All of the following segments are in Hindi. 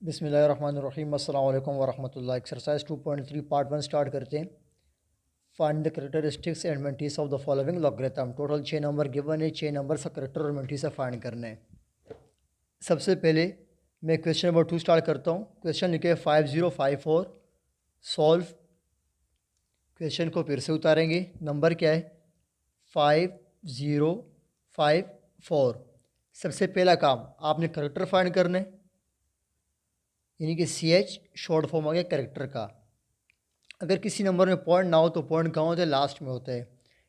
बिस्मिल्लाहिर्रहमानिर्रहीम अस्सलाम वालेकुम वरहमतुल्लाह। एक्सरसाइज 2.3 पार्ट 1 स्टार्ट करते हैं। Find the characteristics and mantissa of the following logarithm. Total 6 number given है, 6 नंबर का करेक्टर और मेंटीस फाइंड करने हैं। सबसे पहले मैं क्वेश्चन नंबर 2 स्टार्ट करता हूँ। क्वेश्चन लिखे 5054, सॉल्व। क्वेश्चन को फिर से उतारेंगे। नंबर क्या है? 5054। सबसे पहला काम आपने करेक्टर फाइंड करना है, यानी कि CH शॉर्ट फॉर्म आ गया करेक्टर का। अगर किसी नंबर में पॉइंट ना हो तो पॉइंट कहाँ होता है? लास्ट में होता है।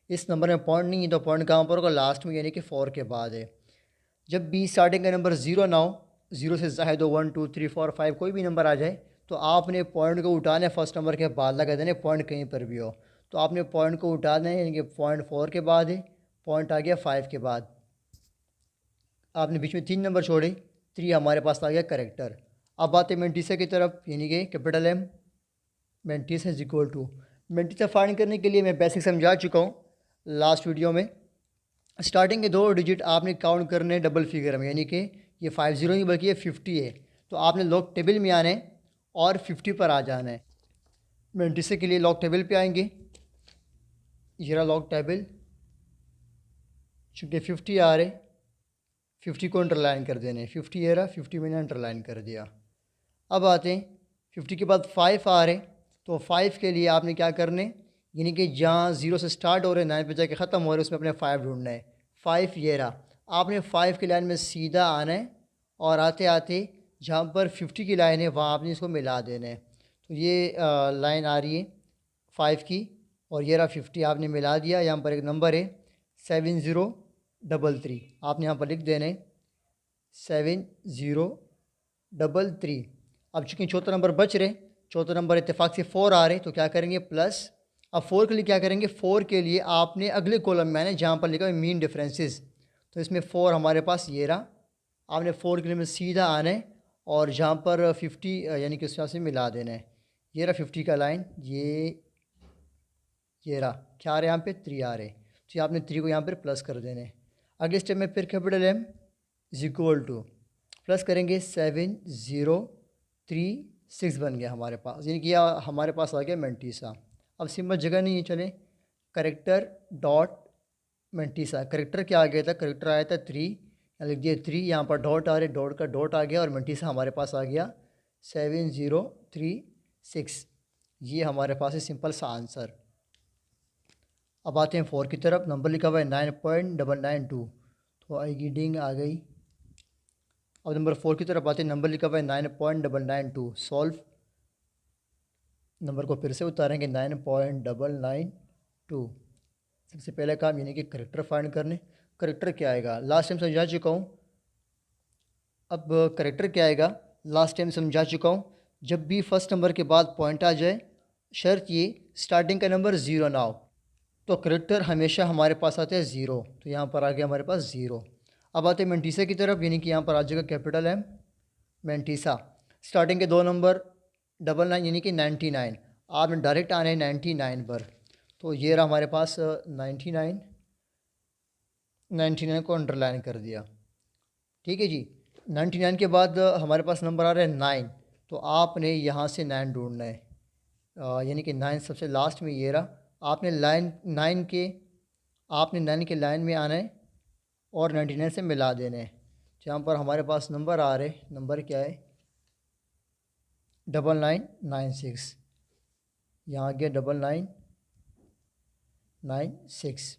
इस नंबर में पॉइंट नहीं है तो पॉइंट कहाँ पर होगा? लास्ट में, यानी कि 4 के बाद है। जब भी स्टार्टिंग का नंबर 0 ना हो, 0 से ज़ाहिद हो 1 2 3 4 5 कोई भी नंबर आ जाए, तो आपने पॉइंट को उठाना है। फर्स्ट नंबर के बाद लगा देना पॉइंट कहीं पर भी हो, तो आपने पॉइंट को उठाना है, यानी कि पॉइंट 4 के बाद है, पॉइंट आ गया 5 के बाद। आपने बीच में 3 नंबर छोड़े, 3 हमारे पास आ गया करेक्टर। अब बात है मेंटीसा की तरफ, यानी कि capital M। Mantissa is equal to, mantissa find करने के लिए मैं बेसिक समझा चुका हूँ लास्ट वीडियो में। स्टार्टिंग के 2 डिजिट आपने काउंट करने डबल फिगर में, यानी कि ये 50 नहीं बल्कि ये 50 है। तो आपने लॉग टेबल में आना है और 50 पर आ जाना है। मेंटीसा के लिए लॉग टेबल पे आएंगे। ये रहा लॉग टेबल, चूँकि 50 आ रहे, 50 को अंडरलाइन कर देने। 50 ये रहा, 50 मैंने अंडरलाइन कर दिया। अब आते हैं 50 के बाद 5 आ रहे, तो 5 के लिए आपने क्या करने, यानी कि जहाँ 0 से स्टार्ट हो रहे 9 पे जाके ख़त्म हो रहे उसमें अपने 5 ढूंढना है। 5 ये रहा, आपने 5 की लाइन में सीधा आना है और आते आते जहाँ पर 50 की लाइन है वहाँ आपने इसको मिला देना है। तो ये लाइन आ रही है 5 की, और ये रहा 50 आपने मिला दिया। यहाँ पर एक नंबर है 7033, आपने यहाँ पर लिख देना है 7033। अब चूँकि चौथा नंबर बच रहे, चौथा नंबर इत्तेफाक से 4 आ रहे, तो क्या करेंगे प्लस। अब 4 के लिए क्या करेंगे? 4 के लिए आपने अगले कॉलम में आना, जहाँ पर लिखा है मीन डिफरेंसेस, तो इसमें 4 हमारे पास ये रहा। आपने 4 के लिए में सीधा आना है और जहाँ पर 50 यानी कि उस हिसाब से मिला देना है। ये रहा 50 का लाइन, ये रहा क्या आ रहा है? यहाँ पे 3 आ रहे, तो ये आपने 3 को यहाँ पर प्लस कर देना है। अगले स्टेप में फिर capital M is equal to, plus करेंगे 7036 बन गया हमारे पास, यानी कि हमारे पास आ गया मेंटीसा। अब सिंबल जगह नहीं है, चले करेक्टर डॉट मेंटीसा। करेक्टर क्या आ गया था? करेक्टर आया था 3, यहाँ लिख दिया 3, यहाँ पर डॉट आ रहे, डॉट का डॉट आ गया और मेंटीसा हमारे पास आ गया 7036। ये हमारे पास है सिंपल सा आंसर। अब आते हैं 4 की तरफ। नंबर लिखा हुआ है 9.992, तो आएगी डिंग आ गई। अब नंबर 4 की तरफ आते हैं। नंबर लिखा हुआ है 9.992, सॉल्व। नंबर को फिर से उतारेंगे 9.992। सबसे पहला काम यानी कि करेक्टर फाइंड करने। करेक्टर क्या आएगा? लास्ट टाइम समझा चुका हूँ। अब करेक्टर क्या आएगा? लास्ट टाइम समझा चुका हूँ। जब भी फर्स्ट नंबर के बाद पॉइंट आ जाए, शर्त ये स्टार्टिंग का नंबर 0 ना हो, तो करेक्टर हमेशा हमारे पास आते हैं 0। तो यहाँ पर आ गया हमारे पास 0। अब आते हैं मेंटीसा की तरफ, यानी कि यहाँ पर आ जाएगा कैपिटल M मेंटीसा। स्टार्टिंग के 2 नंबर 99 यानी कि 99, आपने डायरेक्ट आना है 99 पर, तो ये रहा हमारे पास 99 को अंडरलाइन कर दिया। ठीक है जी। 99 के बाद हमारे पास नंबर आ रहा है 9, तो आपने यहाँ से 9 ढूंढना है, यानी कि 9 सबसे लास्ट में ये रहा। आपने लाइन 9 के लाइन में आना है और 99 से मिला देने हैं। जहाँ पर हमारे पास नंबर आ रहे, नंबर क्या है? 9996, यहाँ आ गया 9996।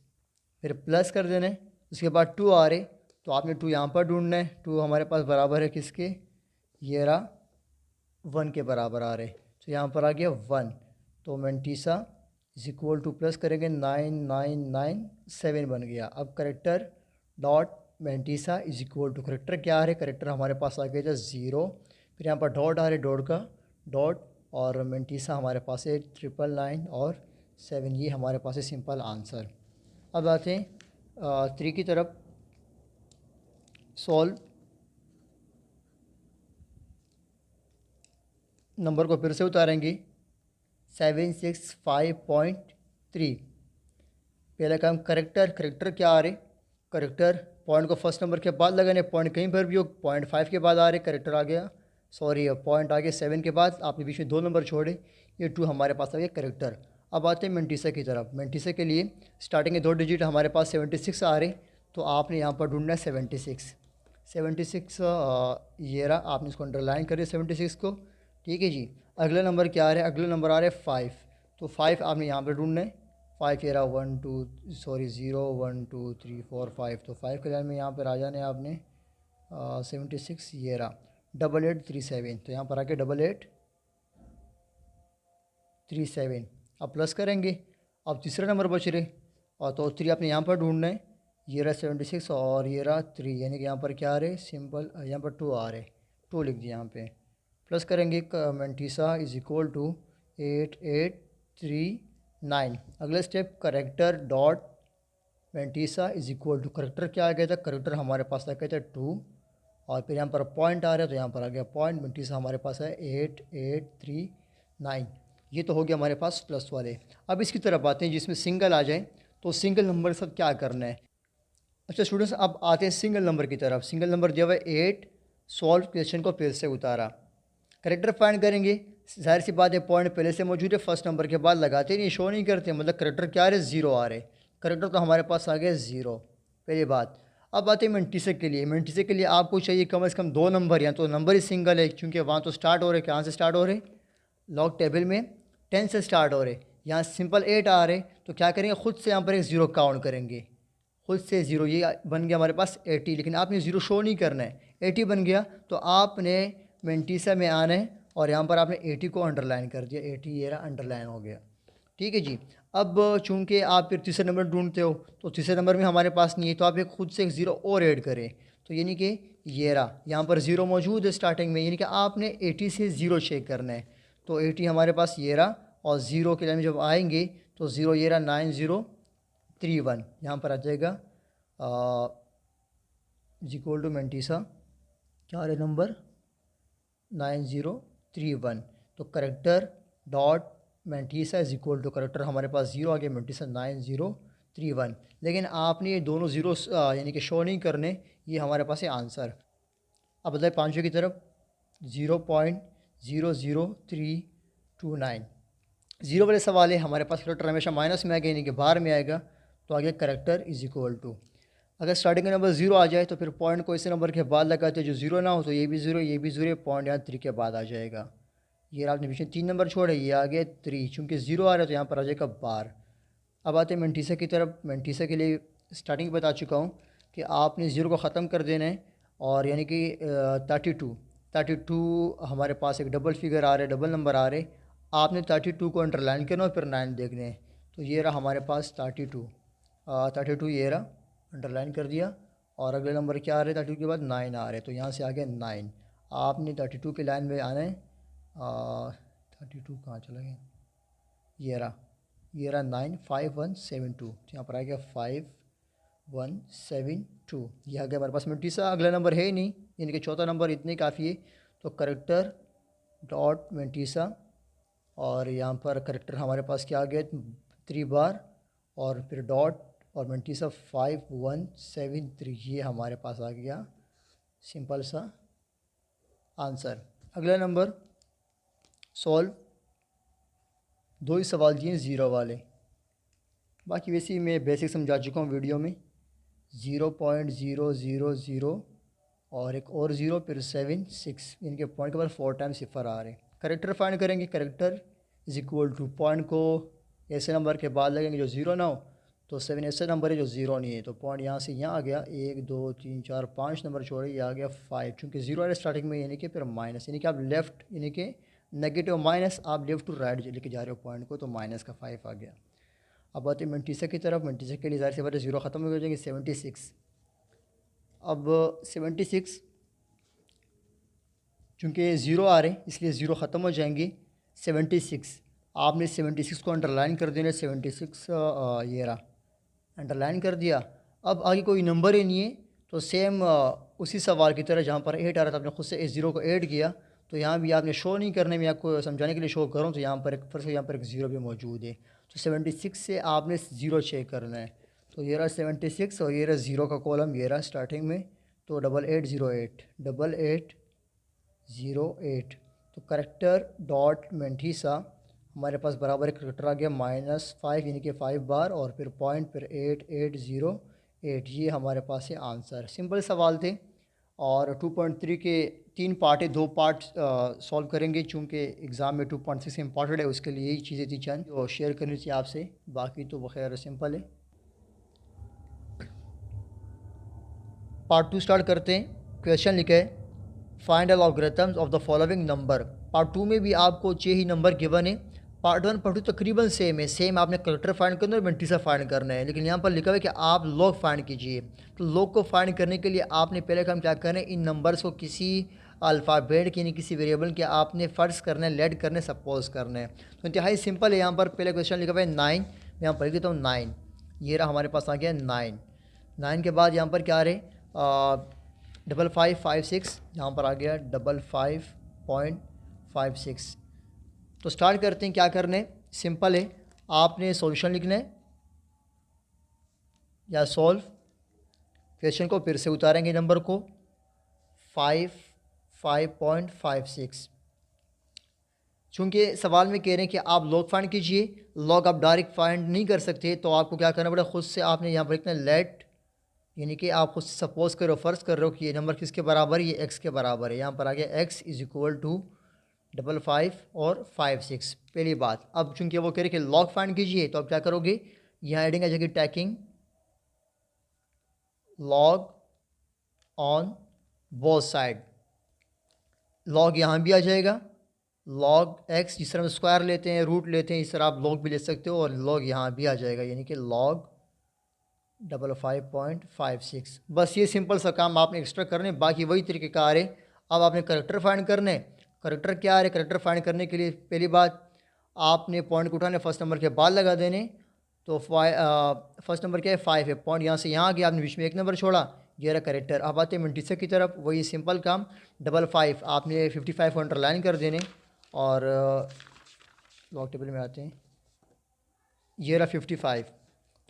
फिर प्लस कर देना है। उसके बाद 2 आ रहे, तो आपने 2 यहाँ पर ढूंढना है। 2 हमारे पास बराबर है किसके? ये रहा 1 के बराबर आ रहे, तो यहाँ पर आ गया 1। तो mantissa is equal to, plus करेंगे 9997 बन गया। अब character dot mantissa is equal to, character क्या आ रहे? करेक्टर हमारे पास आ गया था 0, फिर यहाँ पर डॉट आ रहे, डॉट का डॉट, और मेंटीसा हमारे पास है 999 और 7। ये हमारे पास है सिंपल आंसर। अब आते हैं 3 की तरफ, सॉल्व। नंबर को फिर से उतारेंगे 765.3। पहला काम करेक्टर क्या आ रहे? करेक्टर पॉइंट को फर्स्ट नंबर के बाद लगाने, पॉइंट कहीं पर भी हो, 0.5 के बाद आ रहे, करेक्टर आ गया सॉरी पॉइंट आ गया 7 के बाद, आपने बीच में 2 नंबर छोड़े, ये 2 हमारे पास आ गया करेक्टर। अब आते हैं मेंटिसा की तरफ। मेंटिसा के लिए स्टार्टिंग के 2 डिजिट हमारे पास 76 आ रहे, तो आपने यहाँ पर ढूंढना है 76। 76 ये रहा, आपने इसको अंडरलाइन कर दिया 76 को। ठीक है जी। अगला नंबर क्या आ रहा है? अगला नंबर आ रहा है 5, तो 5 आपने यहाँ पर ढूंढना है। 5 ये रहा 1 2 सॉरी 0 1 2 3 4 5, तो 5 के लाइन में यहाँ पर आ जाना है आपने 76 ये रहा 8837, तो यहाँ पर आके 8837 अब प्लस करेंगे। अब तीसरा नंबर बच रहे, और तो 3 आपने यहाँ पर ढूंढना है। ये रहा 76 और ये रहा 3, यानी कि यहाँ पर क्या आ रहे? सिंपल यहाँ पर 2 आ रहे, 2 लिख दिया यहाँ पे। प्लस करेंगे, मेंटिसा इज़ इक्वल टू 8839। अगला step character dot mantissa is equal to, character क्या आ गया था? करेक्टर हमारे पास आ गया था 2, और फिर यहाँ पर पॉइंट आ रहा है, तो यहाँ पर आ गया पॉइंट। मेंटिसा हमारे पास है 8839। ये तो हो गया हमारे पास प्लस वाले। अब इसकी तरफ आते हैं जिसमें सिंगल आ जाए, तो सिंगल नंबर सब क्या करना है? अच्छा स्टूडेंट्स, अब आते हैं सिंगल नंबर की तरफ। सिंगल नंबर दिया हुआ है 8, सॉल्व क्वेश्चन को फिर से उतारा, करेक्टर फाइंड करेंगे। जाहिर सी बात है पॉइंट पहले से मौजूद है, फर्स्ट नंबर के बाद लगाते नहीं, शो नहीं करते, मतलब करेक्टर क्या आ रहे? 0 आ रहे। करेक्टर तो हमारे पास आ गया 0, पहली बात। अब आते हैं मेंटिसा के लिए। मेंटिसा के लिए आपको चाहिए कम से कम 2 नंबर, या तो नंबर ही सिंगल है, क्योंकि वहाँ तो स्टार्ट हो रहे, कहाँ से स्टार्ट हो रहे? लॉग टेबल में 10 से स्टार्ट हो रहे, यहाँ सिंपल 8 आ रहे, तो क्या करेंगे? खुद से यहाँ पर एक 0 काउंट करेंगे, खुद से 0। ये बन गया हमारे पास 80, लेकिन आपने 0 शो नहीं करना है। 80 बन गया तो आपने मेंटिसा में आना है, और यहाँ पर आपने 80 को अंडरलाइन कर दिया, 80 ये रहा अंडरलाइन हो गया। ठीक है जी। अब चूंकि आप फिर तीसरे नंबर ढूंढते हो, तो तीसरे नंबर में हमारे पास नहीं है, तो आप एक खुद से एक 0 और ऐड करें, तो यानी कि ये रहा, यहाँ पर 0 मौजूद है स्टार्टिंग में, यानी कि आपने 80 से 0 चेक करना है। तो 80 हमारे पास ये रहा, और 0 के लाइन में जब आएंगे तो 0 ये रहा 9031, यहाँ पर आ जाएगा इज इक्वल टू मेंटिसा क्या रहे नंबर 9031। तो character dot mantissa is equal to, character हमारे पास 0 आ गया, मेंटिसा 9031। लेकिन आपने ये दोनों 0 यानी कि शो नहीं करने, ये हमारे पास है आंसर। अब बताए पाँचों की तरफ 0.00329। 0 वाले सवाल है हमारे पास, करेक्टर हमेशा माइनस में आएगा, यानी कि बाहर में आएगा, तो आगे करेक्टर इज इक्वल टू। अगर स्टार्टिंग का नंबर 0 आ जाए तो फिर पॉइंट को इस नंबर के बाद लगाते हैं, जो 0 ना हो तो ये भी 0, ये भी 0, पॉइंट यहाँ 3 के बाद आ जाएगा। ये आपने पीछे 3 नंबर छोड़े, ये आ गया 3, चूँकि 0 आ रहा है तो यहाँ पर आ जाएगा बार। अब आते हैं मेंटिसा की तरफ। मेंटिसा के लिए स्टार्टिंग बता चुका हूँ कि आपने 0 को ख़त्म कर देना है, और यानी कि 32 हमारे पास एक डबल फिगर आ रहा है, डबल नंबर आ रहे, आपने 32 को अंडरलाइन करना और फिर 9 देखने हैं। तो ये रहा हमारे पास 32 ये रहा अंडरलाइन कर दिया, और अगले नंबर क्या आ रहे? 32 के बाद 9 आ रहे, तो यहाँ से आ गया 9। आपने 32 की लाइन में आना है। 32 कहाँ चला गया? ये रहा 95172, तो यहाँ पर आ गया 5172, ये आ गया हमारे पास मेंटिसा। अगला नंबर है ही नहीं, यानी कि चौथा नंबर इतने काफ़ी है। तो करेक्टर डॉट मेंटिसा, और यहाँ पर करेक्टर हमारे पास क्या आ गया? 3 बार, और फिर डॉट, और मेंटिसा 5173, ये हमारे पास आ गया सिंपल सा आंसर। अगला नंबर सॉल्व, 2 ही सवाल दिए 0 वाले, बाकी वैसे ही मैं बेसिक समझा चुका हूँ वीडियो में। 0.000 और एक और 0, फिर 7 6, इनके पॉइंट के बाद 4 टाइम सिफर आ रहे। करेक्टर फाइंड करेंगे, character is equal to, point को ऐसे नंबर के बाद लगेंगे जो 0 ना हो, तो 7 ऐसे नंबर है जो 0 नहीं है, तो पॉइंट यहाँ से यहाँ आ गया, 1 2 3 4 5 नंबर छोड़े, ये आ गया 5, चूँकि 0 है स्टार्टिंग में, यानी कि फिर माइनस, यानी कि आप लेफ़्ट, यानी कि नेगेटिव माइनस, आप लेफ़्ट टू राइट लेके जा रहे हो पॉइंट को, तो माइनस का 5 आ गया। अब आते हैं मेंटिसा की तरफ। मेंटिसा के लिए ज़ाहिर सी बात है 0 ख़त्म हो जाएंगे, 76। अब 76 चूँकि 0 आ रहे इसलिए 0 ख़त्म हो जाएंगे। 76 आपने 76 को अंडरलाइन कर देना, 76 ये रहा अंडरलाइन कर दिया। अब आगे कोई नंबर ही नहीं है, तो सेम उसी सवाल की तरह जहाँ पर 8 आ रहा था, आपने खुद से इस 0 को ऐड किया, तो यहाँ भी आपने शो नहीं करने में, आपको समझाने के लिए शो करूँ, तो यहाँ पर एक फिर से यहाँ पर एक 0 भी मौजूद है, तो 76 से आपने 0 चेक करना है। तो ये रहा 76, और ये रहा 0 का कॉलम, ये रहा स्टार्टिंग में, तो 8808 08। तो करेक्टर डॉट मेंटीसा हमारे पास बराबर एक करेक्टर आ गया -5 यानी कि 5 बार, और फिर पॉइंट, फिर 8808। ये हमारे पास है आंसर। सिंपल सवाल थे। और 2.3 के 3 पार्ट है, 2 पार्ट सॉल्व करेंगे चूँकि एग्ज़ाम में 2.6 इम्पॉर्टेंट है, उसके लिए यही चीज़ें थी चंद जो शेयर करनी चाहिए आपसे। बाकी तो खैर सिंपल है। पार्ट 2 स्टार्ट करते हैं। क्वेश्चन लिखा है find the logarithms of the following number. Part 2 में भी आपको 6 ही नंबर गिवन है। पार्ट 1 पार्ट 2 तकरीबन सेम है। सेम आपने करेक्टर फाइंड करना है और मेंटीसा फाइंड करना है, लेकिन यहाँ पर लिखा हुआ है कि आप लॉग फाइंड कीजिए। तो लॉग को फाइंड करने के लिए आपने पहले काम क्या करना है, इन नंबर्स को किसी अल्फ़ाबेट के यानी किसी वेरिएबल के आपने फ़र्ज करना है, लेड करना है, सपोज करना है। तो इंतहाई सिंपल है। यहाँ पर पहले क्वेश्चन लिखा हुआ है 9। मैं यहाँ पर लिख देता हूँ 9। ये रहा हमारे पास आ गया 9। 9 के बाद यहाँ पर क्या आ रहे 5556, यहाँ पर आ गया 55.56। तो स्टार्ट करते हैं। क्या करने, सिंपल है, आपने सॉल्यूशन लिखना है या सॉल्व। क्वेश्चन को फिर से उतारेंगे नंबर को 5.56। चूँकि सवाल में कह रहे हैं कि आप लॉग फाइंड कीजिए, लॉग आप डायरेक्ट फाइंड नहीं कर सकते, तो आपको क्या करना पड़ेगा, ख़ुद से आपने यहाँ पर लिखना लेट, यानी कि आप खुद से सपोज करो, फ़र्ज़ कर रहे हो कि ये नंबर किसके बराबर है, ये एक्स के बराबर है। यहाँ पर आ गया एक्स इज़ इक्वल टू 55 और 56। पहली बात, अब चूंकि वो कह रहे कि लॉग फाइंड कीजिए, तो अब क्या करोगे, यहाँ एडिंग आ जाएगी tacking log on both side. Log यहाँ भी आ जाएगा, लॉग एक्स जिस तरह स्क्वायर लेते हैं, रूट लेते हैं, इस तरह आप लॉग भी ले सकते हो, और लॉग यहाँ भी आ जाएगा, यानी कि लॉग 55.56। बस ये सिंपल सा काम आपने एक्स्ट्रा करने, बाकी वही तरीक़ेकार है। अब आपने करेक्टर फाइंड करने। करेक्टर क्या है, करेक्टर फाइंड करने के लिए पहली बात आपने पॉइंट को उठाने, फर्स्ट नंबर के बाद लगा देने। तो फर्स्ट नंबर क्या है, 5 है, पॉइंट यहाँ से यहाँ आ गया, आपने बीच में एक नंबर छोड़ा, ये रहा करेक्टर। अब आते हैं मेंटीसा की तरफ, वही सिंपल काम 55 आपने 55 को अंडरलाइन कर देने, और लॉग टेबल में आते हैं, ये रहा 55।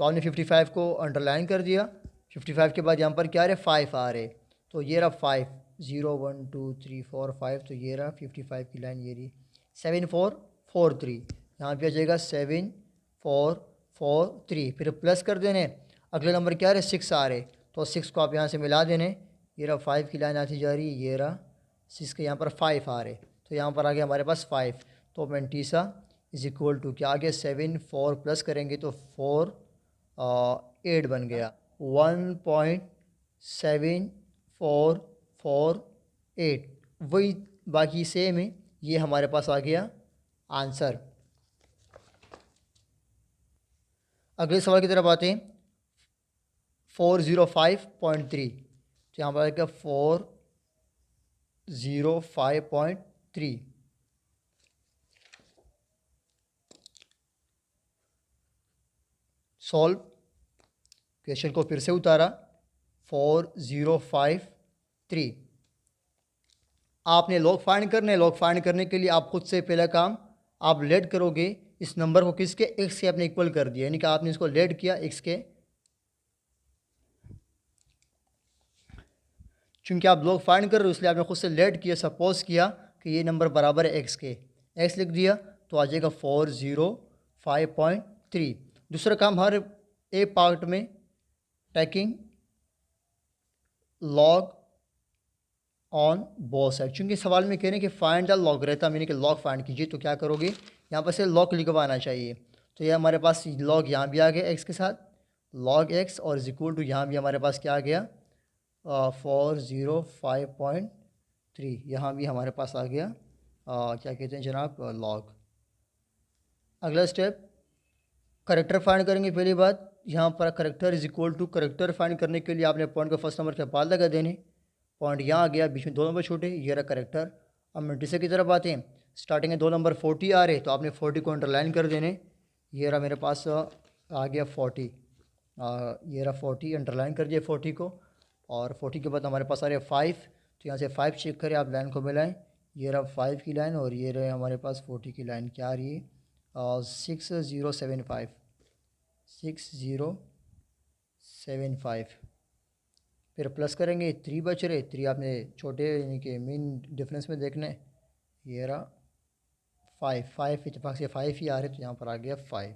तो आपने 55 को अंडरलाइन कर दिया। 55 के बाद यहाँ पर क्या आ रहे, 5 आ रहे, तो ये रहा 5, 0 1 2 3 4 5, तो ये रहा 55 की लाइन, ये रही 7 4 4 3। यहाँ पे आ जाएगा 7 4 4 3, फिर प्लस कर देने। अगले नंबर क्या आ रहे, 6 आ रहे, तो 6 को आप यहाँ से मिला देने, ये रहा 5 की लाइन आती जा रही, ये रहा 6 के यहाँ पर 5 आ रहे, तो यहाँ पर आ गया हमारे पास 5। तो मेंटीसा इज़ इक्वल टू क्या आ गया, 7 4 प्लस करेंगे तो 4 8 बन गया, 1.7448। वही बाकी सेम है, ये हमारे पास आ गया आंसर। अगले सवाल की तरफ आते हैं, 405.3। तो यहाँ पर आएगा 405.3। सॉल्व। क्वेश्चन को फिर से उतारा 4053। आपने लॉग फाइंड करना है। लॉग फाइंड करने के लिए आप खुद से पहला काम आप लेड करोगे, इस नंबर को किसके, एक्स के आपने इक्वल कर दिया, यानी कि आपने इसको लेड किया एक्स के। चूंकि आप लॉग फाइंड कर रहे हो इसलिए आपने खुद से लेड किया, सपोज किया कि ये नंबर बराबर है एक्स के, एक्स लिख दिया तो आ जाएगा 405.3। दूसरा काम हर ए पार्ट में tacking log on both side. चूँकि सवाल में कह रहे हैं कि फाइंड द लॉगरिथम, यानी कि लॉग फाइंड कीजिए, तो क्या करोगे, यहाँ पर से लॉग लिखवाना चाहिए। तो ये हमारे पास लॉग यहाँ भी आ गया एक्स के साथ, लॉग एक्स, और इज इक्वल टू यहाँ भी हमारे पास क्या आ गया 405.3। यहाँ भी हमारे पास आ गया क्या कहते हैं जनाब, लॉग। अगला स्टेप करेक्टर फाइंड करेंगे। पहली बात यहाँ पर character is equal to, character find करने के लिए आपने पॉइंट को फर्स्ट नंबर के बाद लगा देने, पॉइंट यहाँ आ गया, बीच में 2 नंबर छोटे, ये रहा करेक्टर। अब मेंटीसा की तरफ आते हैं, स्टार्टिंग में 2 नंबर 40 आ रहे, तो आपने 40 को अंडरलाइन कर देने, ये रहा मेरे पास आ गया 40, ये रहा 40, अंडरलाइन कर दिया 40 को। और 40 के बाद हमारे पास आ रहे 5, तो यहाँ से 5 चेक करें, आप लाइन को मिलाएं, ये रहा 5 की लाइन, और ये रहे हमारे पास 40 की लाइन, क्या आ रही है 6075, 6075। फिर प्लस करेंगे, 3 बच रहे, 3 आपने छोटे यानी कि मेन डिफरेंस में देखना है। ये रहा 5 इतफाक़ से 5 ही आ रहे, तो यहाँ पर आ गया 5।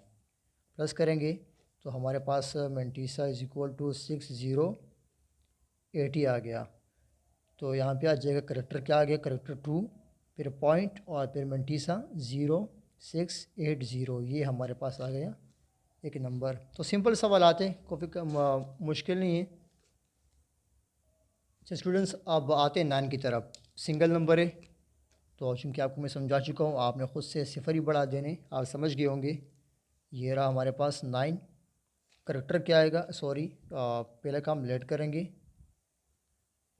प्लस करेंगे तो हमारे पास मेंटीसा इज़ इक्वल टू 6080 आ गया। तो यहाँ पे आ जाएगा करेक्टर क्या आ गया, करेक्टर 2, फिर पॉइंट और फिर मेंटीसा 0680, ये हमारे पास आ गया एक नंबर। तो सिंपल सवाल आते हैं, कोई मुश्किल नहीं है। अच्छा स्टूडेंट्स, अब आते हैं 9 की तरफ। सिंगल नंबर है तो चूँकि आपको मैं समझा चुका हूँ, आपने ख़ुद से सिफर ही बढ़ा देने, आप समझ गए होंगे। ये रहा हमारे पास 9। करेक्टर क्या आएगा, सॉरी पहले काम लेट करेंगे,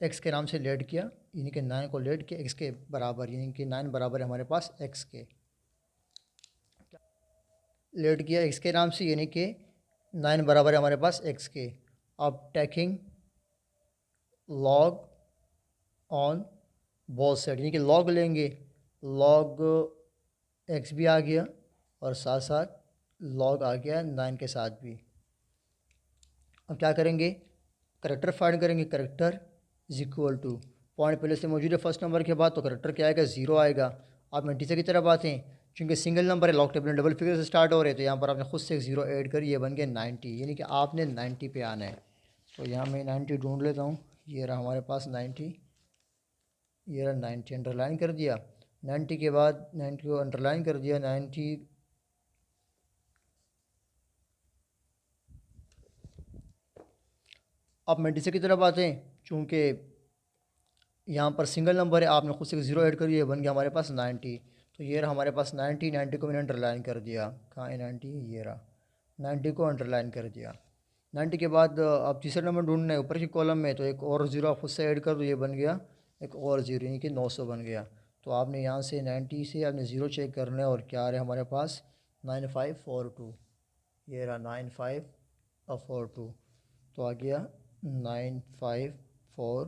एक्स के नाम से लेट किया, यानी कि 9 को लेट किया एक्स के बराबर, यानी कि 9 बराबर है हमारे पास एक्स के। लेट किया एक्स के नाम से, यानी कि 9 बराबर है हमारे पास एक्स के। अब taking log on both side, यानी कि लॉग लेंगे, लॉग एक्स भी आ गया और साथ साथ लॉग आ गया 9 के साथ भी। अब क्या करेंगे, करेक्टर फाइंड करेंगे, character is equal to, point पहले से मौजूद है फर्स्ट नंबर के बाद, तो करेक्टर क्या आएगा, 0 आएगा। आप मेंटीसा की तरफ आते हैं, क्योंकि सिंगल नंबर है, लॉग टेबल में डबल फिगर से स्टार्ट हो रहे हैं, तो यहाँ पर आपने खुद से एक 0 ऐड कर, ये बन गया 90, यानी कि आपने 90 पे आना है। तो यहाँ मैं 90 ढूंढ लेता हूँ, ये रहा हमारे पास 90, ये रहा 90 अंडरलाइन कर दिया। 90 के बाद 90 को अंडरलाइन कर दिया, 90 आप मेंटीसा की तरफ आते हैं, चूँकि यहाँ पर सिंगल नंबर है, आपने खुद से 0 ऐड कर दिया, बन गया हमारे पास 90। तो ये रहा हमारे पास 90 को मैंने अंडरलाइन कर दिया, कहाँ है 90, ये रहा 90 को अंडरलाइन कर दिया। 90 के बाद अब तीसरा नंबर ढूंढना है ऊपर की कॉलम में, तो एक और 0 आप खुद से ऐड कर दो, ये बन गया एक और 0, यानी कि 900 बन गया। तो आपने यहाँ से 90 से आपने 0 चेक करना है, और क्या आ रहा है हमारे पास 9542, ये रहा 9542, तो आ गया 9542।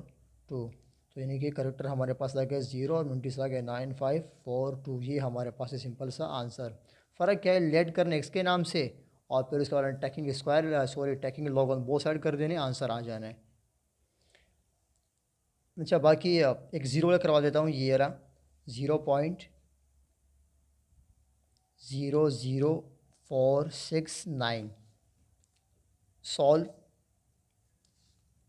तो यानी कि करेक्टर हमारे पास आ गया 0 और मिनटिस आ गया 9542, ये हमारे पास है सिंपल सा आंसर। फ़र्क क्या है, लेट करने एक्स के नाम से और फिर उसके बाद tacking square sorry tacking log on both side कर देने, आंसर आ जाना है। अच्छा बाकी एक 0 करवा देता हूँ, ये रहा 0.00469, सॉल्व,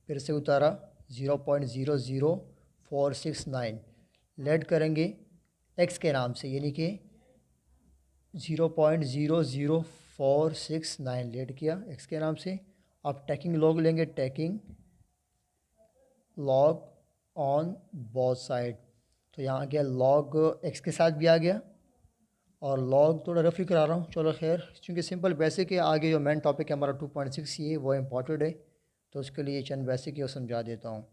फिर से उतारा 0.00469, लेट करेंगे एक्स के नाम से, यानी कि 0.00469 लेट किया एक्स के नाम से। अब टैकिंग लॉग लेंगे, tacking log on both side, तो यहाँ आ गया लॉग एक्स के साथ भी आ गया, और लॉग थोड़ा रफली करा रहा हूँ, चलो खैर, क्योंकि सिंपल बेसिक है, आगे जो मेन टॉपिक है हमारा 2.6 ये वो इम्पॉर्टेंट है, तो उसके लिए चंद बेसिक है वो समझा देता हूँ।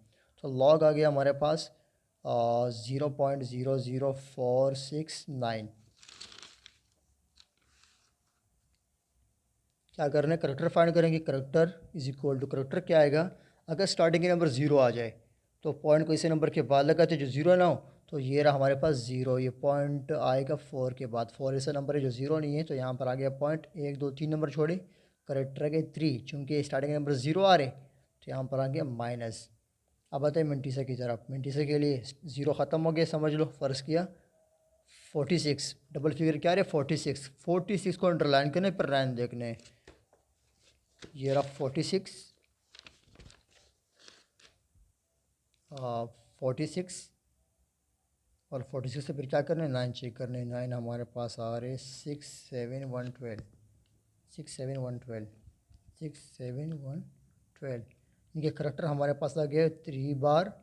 तो लॉग आ गया हमारे पास 0.00469। क्या करना है, करेक्टर फाइंड करेंगे, character is equal to, character क्या आएगा, अगर स्टार्टिंग के नंबर 0 आ जाए तो पॉइंट को इसी नंबर के बाद लगाते जो 0 ना हो, तो ये रहा हमारे पास 0, ये पॉइंट आएगा 4 के बाद, 4 ऐसा नंबर है जो 0 नहीं है, तो यहाँ पर आ गया पॉइंट, 1 2 3 नंबर छोड़े, करेक्टर आ गया 3, चूँकि स्टार्टिंग के नंबर 0 आ रहे, तो यहाँ पर आ गया माइनस। अब आते हैं मेंटीसा की तरफ, मेंटीसा के लिए 0 ख़त्म हो गया, समझ लो, फ़र्ज़ किया 46, डबल फिगर क्या रहे 46 को अंडरलाइन करने पर लाइन देखने, ये रहा 46 और 46 से फिर क्या करना है 9 चेक करने, 9 हमारे पास आ रहे 67112 इनके करेक्टर हमारे पास आ गए 3 बार,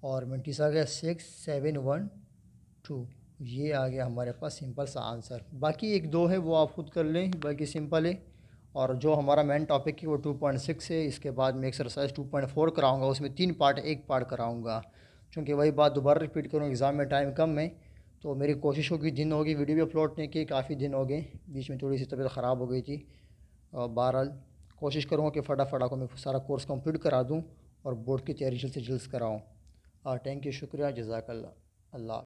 और मेंटिस आ गया 6712, ये आ गया हमारे पास सिंपल सा आंसर। बाकी एक दो है वो आप खुद कर लें, बाकी सिंपल है। और जो हमारा मेन टॉपिक है वो 2.6 है, इसके बाद मैं एक्सरसाइज 2.4 कराऊंगा, उसमें 3 पार्ट एक पार्ट कराऊंगा, क्योंकि वही बात दोबारा रिपीट करूँ, एग्ज़ाम में टाइम कम है, तो मेरी कोशिश होगी दिन होगी वीडियो भी अपलोड नहीं की, काफ़ी दिन हो गए, बीच में थोड़ी सी तबीयत ख़राब हो गई थी। बहरहाल कोशिश करूँगा कि फटाफट को मैं सारा कोर्स कंप्लीट करा दूँ और बोर्ड की तैयारी जल्द से जल्द कराऊँ। थैंक यू, शुक्रिया, जज़ाकल्लाह, अल्लाह।